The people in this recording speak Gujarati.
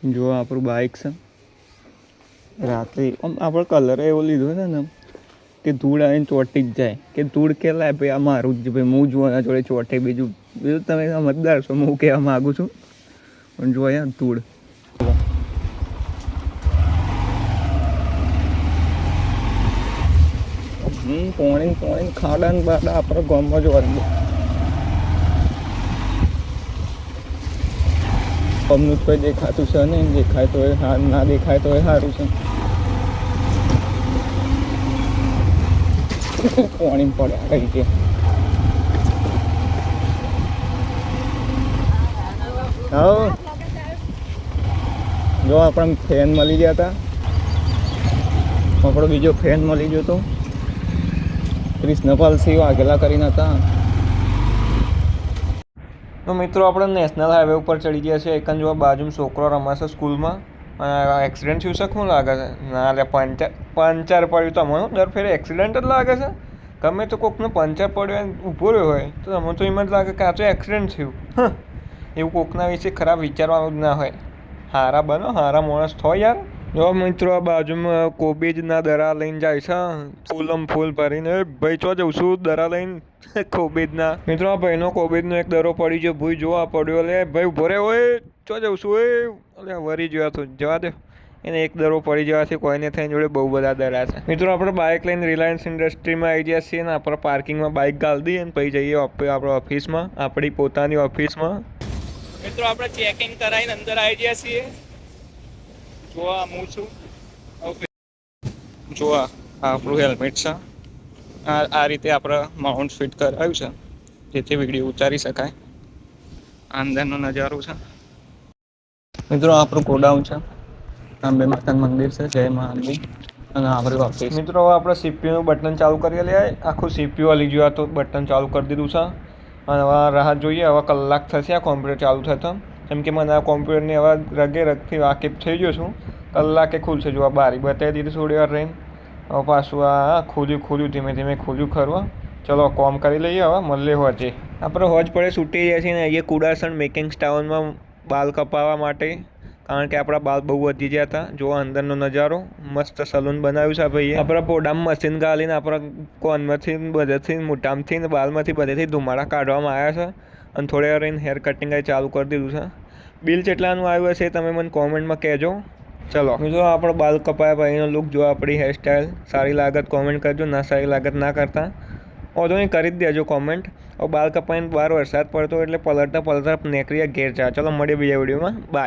જો આપણું બાઇક છે રાત્રે આમ આપણે કલર એવો લીધો છે ને કે ધૂળ આવીને ચોંટી જ જાય કે ધૂળ કે લાય ભાઈ આ મારું જ ભાઈ હું જોવાના જોડે ચોંટે બીજું તમે સમજદાર છો હું કહેવા માગું છું પણ જોયા ધૂળ પોણી ખાડા ને બાડા આપણે ગામમાં જોવા અમનું કોઈ દેખાતું છે નહીં દેખાય તો એ ના દેખાય તો એ સારું છે પાણી પડ્યા કઈ છે હા જો આપણે ફેન મળી ગયા હતા આપણો બીજો ફેન મળી ગયો હતો કૃષ્ણપાલસિંહ વાઘેલા કરીને હતા તો મિત્રો આપણે નેશનલ હાઈવે ઉપર ચડી ગયા છે એકન જોવા બાજુમાં છોકરો રમાશે સ્કૂલમાં અને એક્સિડન્ટ થયું છે શું લાગે છે ના એટલે પંચર પડ્યું તો મને દર ફેરે એક્સિડન્ટ જ લાગે છે ગમે તો કોકને પંચર પડ્યો ઊભો રહ્યો હોય તો મને તો એમ જ લાગે કે આ તો એક્સિડન્ટ થયું એવું કોકના વિશે ખરાબ વિચારવાનું જ ના હોય હારા બનો હારા માણસ થો યાર જો મિત્રો આ બાજુમાં કોબીજના દરા લઈને જાય છે ફૂલ ભરીને ભાઈ ચો જઉં છું દરા લઈને કોબીજના મિત્રો આ ભાઈનો કોબીજનો એક દરો પડી ગયો ભૂઈ જોવા પડ્યો લે ભાઈ ઉભો રે હોય ચો જઉં છું એટલે વરી જોયા તું જવા દે એને એક દરો પડી જવાથી કોઈને થઈને જોડે બહુ બધા દરા છે મિત્રો આપણે બાઇક લઈને રિલાયન્સ ઇન્ડસ્ટ્રીમાં આવી ગયા છીએ ને આપણે પાર્કિંગમાં બાઇક ગાળી દઈએ ને પછી જઈએ આપણે ઓફિસમાં આપણી પોતાની ઓફિસમાં મિત્રો આપણે ચેકિંગ કરાવીને અંદર આવી ગયા છીએ જોવા હું છું જોવા આપણું હેલ્મેટ છે આ રીતે આપણે માઉન્ટ ફિટ કરાવ્યું છે જેથી વિડીયો ઉતારી શકાય અંદરનો નજારો છે મિત્રો આપણું ગોડાઉન છે અંબે માતાનું મંદિર છે જય મા અંબે અને આપણે ઓફિસ મિત્રો હવે આપણે સીપીયુનું બટન ચાલુ કરી લે આખું સીપીયુ હલી ગયું તો બટન ચાલુ કરી દીધું છે અને હવે રાહ જોઈએ હવે કલાક થશે આ કોમ્પ્યુટર ચાલુ થતા કેમ કે મને આ કોમ્પ્યુટરની હવે રગે રગથી વાકેફ થઈ ગયો છું કલાકે ખુલશે જો આ બારી બતાવી દીધી થોડી વાર રહીને હવે પાછું આ ખુલ્યું ધીમે ધીમે ખુલ્યું ખરવા ચલો કોમ કરી લઈએ હવે મળીએ હોજે આપણે હોજ પડે છૂટી જાય છે ને અહીંયા કુડાસણ મેકિંગ ટાઉનમાં બાલ કપાવવા માટે કારણ કે આપણા બાલ બહુ વધી ગયા હતા જો અંદરનો નજારો મસ્ત સલૂન બનાવ્યું છે ભાઈએ આપણા પોડામાં મશીન ગાલીને આપણા કોનમાંથી બધેથી મોટામાંથી ને બાલમાંથી બધેથી ધુમાડા કાઢવામાં આવ્યા છે અને થોડી વાર રહીને હેર કટિંગ ચાલુ કરી દીધું છે બિલ કેટલાનું આવ્યું હશે તમે મને કોમેન્ટમાં કહેજો ચલો મિત્રો આપણો બાલ કપાયા ભાઈનો લુક જો આપણી હેરસ્ટાઈલ સારી લાગત કોમેન્ટ કરજો ના સારી લાગત ના કરતા ઓધો નહીં કરી જ દેજો કોમેન્ટ બાલ કપાઈને બહાર વરસાદ પડતો એટલે પલટતા નીકળીએ ઘેર ચા ચલો મળીએ બીજા વિડીયોમાં બાય